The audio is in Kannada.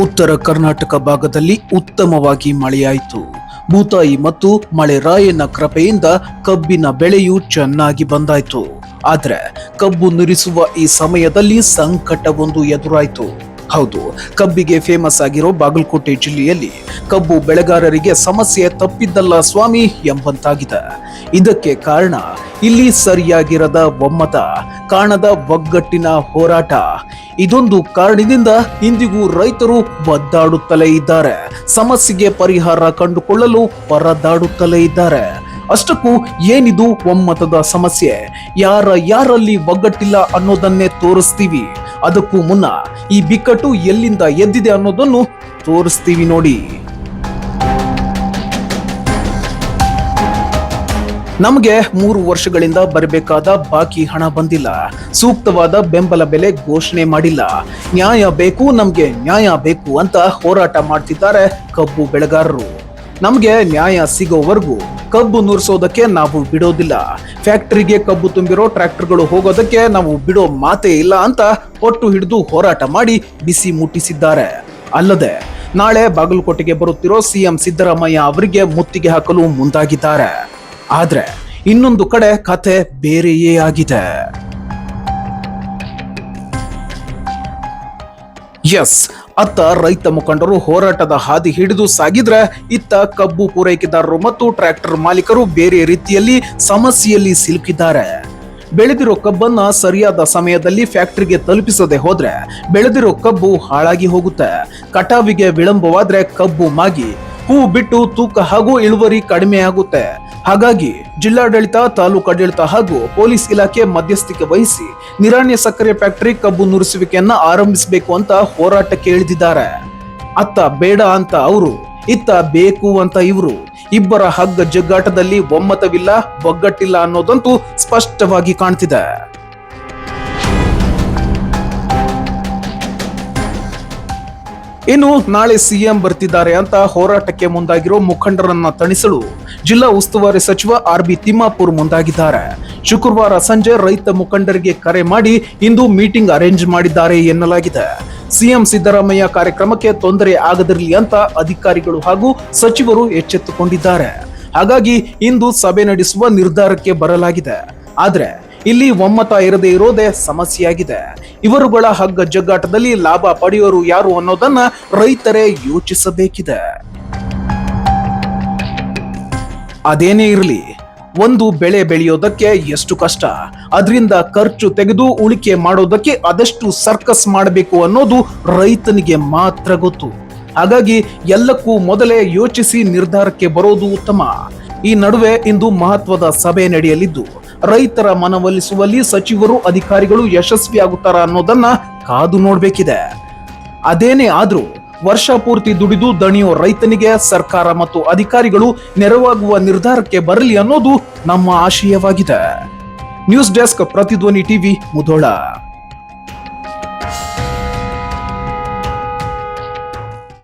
ಉತ್ತರ ಕರ್ನಾಟಕ ಭಾಗದಲ್ಲಿ ಉತ್ತಮವಾಗಿ ಮಳೆಯಾಯಿತು. ಭೂತಾಯಿ ಮತ್ತು ಮಳೆ ರಾಯನ ಕೃಪೆಯಿಂದ ಕಬ್ಬಿನ ಬೆಳೆಯು ಚೆನ್ನಾಗಿ ಬಂದಾಯ್ತು. ಆದ್ರೆ ಕಬ್ಬು ನುರಿಸುವ ಈ ಸಮಯದಲ್ಲಿ ಸಂಕಟವೊಂದು ಎದುರಾಯ್ತು. ಹೌದು, ಕಬ್ಬಿಗೆ ಫೇಮಸ್ ಆಗಿರೋ ಬಾಗಲಕೋಟೆ ಜಿಲ್ಲೆಯಲ್ಲಿ ಕಬ್ಬು ಬೆಳೆಗಾರರಿಗೆ ಸಮಸ್ಯೆ ತಪ್ಪಿದ್ದಲ್ಲ ಸ್ವಾಮಿ ಎಂಬಂತಾಗಿದೆ. ಇದಕ್ಕೆ ಕಾರಣ ಇಲ್ಲಿ ಸರಿಯಾಗಿರದ ಒಮ್ಮತ, ಕಾಣದ ಒಗ್ಗಟ್ಟಿನ ಹೋರಾಟ. ಇದೊಂದು ಕಾರಣದಿಂದ ಇಂದಿಗೂ ರೈತರು ಒದ್ದಾಡುತ್ತಲೇ ಇದ್ದಾರೆ. ಸಮಸ್ಯೆಗೆ ಪರಿಹಾರ ಕಂಡುಕೊಳ್ಳಲು ಪರದಾಡುತ್ತಲೇ ಇದ್ದಾರೆ. ಅಷ್ಟಕ್ಕೂ ಏನಿದು ಒಮ್ಮತದ ಸಮಸ್ಯೆ? ಯಾರಲ್ಲಿ ಒಗ್ಗಟ್ಟಿಲ್ಲ ಅನ್ನೋದನ್ನೇ ತೋರಿಸ್ತೀವಿ. ಅದಕ್ಕೂ ಮುನ್ನ ಈ ಬಿಕ್ಕಟ್ಟು ಎಲ್ಲಿಂದ ಎದ್ದಿದೆ ಅನ್ನೋದನ್ನು ತೋರಿಸ್ತೀವಿ ನೋಡಿ. ನಮಗೆ 3 ವರ್ಷಗಳಿಂದ ಬರಬೇಕಾದ ಬಾಕಿ ಹಣ ಬಂದಿಲ್ಲ. ಸೂಕ್ತವಾದ ಬೆಂಬಲ ಬೆಲೆ ಘೋಷಣೆ ಮಾಡಿಲ್ಲ. ನ್ಯಾಯ ಬೇಕು, ನಮ್ಗೆ ನ್ಯಾಯ ಬೇಕು ಅಂತ ಹೋರಾಟ ಮಾಡ್ತಿದ್ದಾರೆ ಕಬ್ಬು ಬೆಳೆಗಾರರು. ನಮ್ಗೆ ನ್ಯಾಯ ಸಿಗೋವರೆಗೂ ಕಬ್ಬು ನುರಿಸೋದಕ್ಕೆ ನಾವು ಬಿಡೋದಿಲ್ಲ. ಫ್ಯಾಕ್ಟರಿಗೆ ಕಬ್ಬು ತುಂಬಿರೋ ಟ್ರ್ಯಾಕ್ಟರ್ಗಳು ಹೋಗೋದಕ್ಕೆ ನಾವು ಬಿಡೋ ಮಾತೇ ಇಲ್ಲ ಅಂತ ಪಟ್ಟು ಹಿಡಿದು ಹೋರಾಟ ಮಾಡಿ ಬಿಸಿ ಮುಟ್ಟಿಸಿದ್ದಾರೆ. ಅಲ್ಲದೆ ನಾಳೆ ಬಾಗಲಕೋಟೆಗೆ ಬರುತ್ತಿರೋ ಸಿಎಂ ಸಿದ್ದರಾಮಯ್ಯ ಅವರಿಗೆ ಮುತ್ತಿಗೆ ಹಾಕಲು ಮುಂದಾಗಿದ್ದಾರೆ. ಆದ್ರೆ ಇನ್ನೊಂದು ಕಡೆ ಕಥೆ ಬೇರೆಯೇ ಆಗಿದೆ. ಎಸ್, ಅತ್ತ ರೈತ ಮುಖಂಡರು ಹೋರಾಟದ ಹಾದಿ ಹಿಡಿದು ಸಾಗಿದ್ರೆ ಇತ್ತ ಕಬ್ಬು ಪೂರೈಕೆದಾರರು ಮತ್ತು ಟ್ರ್ಯಾಕ್ಟರ್ ಮಾಲೀಕರು ಬೇರೆ ರೀತಿಯಲ್ಲಿ ಸಮಸ್ಯೆಯಲ್ಲಿ ಸಿಲುಕಿದ್ದಾರೆ. ಬೆಳೆದಿರೋ ಕಬ್ಬನ್ನ ಸರಿಯಾದ ಸಮಯದಲ್ಲಿ ಫ್ಯಾಕ್ಟರಿಗೆ ತಲುಪಿಸದೆ ಹೋದ್ರೆ ಬೆಳೆದಿರೋ ಕಬ್ಬು ಹಾಳಾಗಿ ಹೋಗುತ್ತೆ. ಕಟಾವಿಗೆ ವಿಳಂಬವಾದ್ರೆ ಕಬ್ಬು ಮಾಗಿ ಹೂ ಬಿಟ್ಟು ತೂಕ ಹಾಗೂ ಇಳುವರಿ ಕಡಿಮೆ ಆಗುತ್ತೆ. ಹಾಗಾಗಿ ಜಿಲ್ಲಾಡಳಿತ, ತಾಲೂಕಾಡಳಿತ ಹಾಗೂ ಪೊಲೀಸ್ ಇಲಾಖೆ ಮಧ್ಯಸ್ಥಿಕೆ ವಹಿಸಿ ನಿರಾಣಿ ಸಕ್ಕರೆ ಫ್ಯಾಕ್ಟರಿ ಕಬ್ಬು ನುರಿಸುವಿಕೆಯನ್ನ ಆರಂಭಿಸಬೇಕು ಅಂತ ಹೋರಾಟಕ್ಕೆ ಇಳಿದಿದ್ದಾರೆ. ಅತ್ತ ಬೇಡ ಅಂತ ಅವರು, ಇತ್ತ ಬೇಕು ಅಂತ ಇವರು. ಇಬ್ಬರ ಹಗ್ಗ ಜಗ್ಗಾಟದಲ್ಲಿ ಒಮ್ಮತವಿಲ್ಲ, ಒಗ್ಗಟ್ಟಿಲ್ಲ ಅನ್ನೋದಂತೂ ಸ್ಪಷ್ಟವಾಗಿ ಕಾಣ್ತಿದೆ. ಇನ್ನು ನಾಳೆ ಸಿಎಂ ಬರ್ತಿದ್ದಾರೆ ಅಂತ ಹೋರಾಟಕ್ಕೆ ಮುಂದಾಗಿರೋ ಮುಖಂಡರನ್ನ ತಣಿಸಲು ಜಿಲ್ಲಾ ಉಸ್ತುವಾರಿ ಸಚಿವ ಆರ್.ಬಿ. ತಿಮ್ಮಾಪುರ್ ಮುಂದಾಗಿದ್ದಾರೆ. ಶುಕ್ರವಾರ ಸಂಜೆ ರೈತ ಮುಖಂಡರಿಗೆ ಕರೆ ಮಾಡಿ ಇಂದು ಮೀಟಿಂಗ್ ಅರೇಂಜ್ ಮಾಡಿದ್ದಾರೆ ಎನ್ನಲಾಗಿದೆ. ಸಿಎಂ ಸಿದ್ದರಾಮಯ್ಯ ಕಾರ್ಯಕ್ರಮಕ್ಕೆ ತೊಂದರೆ ಆಗದಿರಲಿ ಅಂತ ಅಧಿಕಾರಿಗಳು ಹಾಗೂ ಸಚಿವರು ಎಚ್ಚೆತ್ತುಕೊಂಡಿದ್ದಾರೆ. ಹಾಗಾಗಿ ಇಂದು ಸಭೆ ನಡೆಸುವ ನಿರ್ಧಾರಕ್ಕೆ ಬರಲಾಗಿದೆ. ಆದ್ರೆ ಇಲ್ಲಿ ಒಮ್ಮತ ಇರದೇ ಇರೋದೇ ಸಮಸ್ಯೆಯಾಗಿದೆ. ಇವರುಗಳ ಹಗ್ಗ ಜಗ್ಗಾಟದಲ್ಲಿ ಲಾಭ ಪಡೆಯೋರು ಯಾರು ಅನ್ನೋದನ್ನ ರೈತರೇ ಯೋಚಿಸಬೇಕಿದೆ. ಅದೇನೇ ಇರಲಿ, ಒಂದು ಬೆಳೆ ಬೆಳೆಯೋದಕ್ಕೆ ಎಷ್ಟು ಕಷ್ಟ, ಅದರಿಂದ ಖರ್ಚು ತೆಗೆದು ಉಳಿಕೆ ಮಾಡೋದಕ್ಕೆ ಅದೆಷ್ಟು ಸರ್ಕಸ್ ಮಾಡಬೇಕು ಅನ್ನೋದು ರೈತನಿಗೆ ಮಾತ್ರ ಗೊತ್ತು. ಹಾಗಾಗಿ ಎಲ್ಲಕ್ಕೂ ಮೊದಲೇ ಯೋಚಿಸಿ ನಿರ್ಧಾರಕ್ಕೆ ಬರೋದು ಉತ್ತಮ. ಈ ನಡುವೆ ಇಂದು ಮಹತ್ವದ ಸಭೆ ನಡೆಯಲಿದ್ದು ರೈತರ ಮನವೊಲಿಸುವಲ್ಲಿ ಸಚಿವರು, ಅಧಿಕಾರಿಗಳು ಯಶಸ್ವಿಯಾಗುತ್ತಾರ ಅನ್ನೋದನ್ನ ಕಾದು ನೋಡ್ಬೇಕಿದೆ. ಅದೇನೇ ಆದ್ರೂ ವರ್ಷ ಪೂರ್ತಿ ದುಡಿದು ದಣಿಯೋ ರೈತನಿಗೆ ಸರ್ಕಾರ ಮತ್ತು ಅಧಿಕಾರಿಗಳು ನೆರವಾಗುವ ನಿರ್ಧಾರಕ್ಕೆ ಬರಲಿ ಅನ್ನೋದು ನಮ್ಮ ಆಶಯವಾಗಿದೆ. ನ್ಯೂಸ್ ಡೆಸ್ಕ್, ಪ್ರತಿಧ್ವನಿ ಟಿವಿ, ಮುಧೋಳ.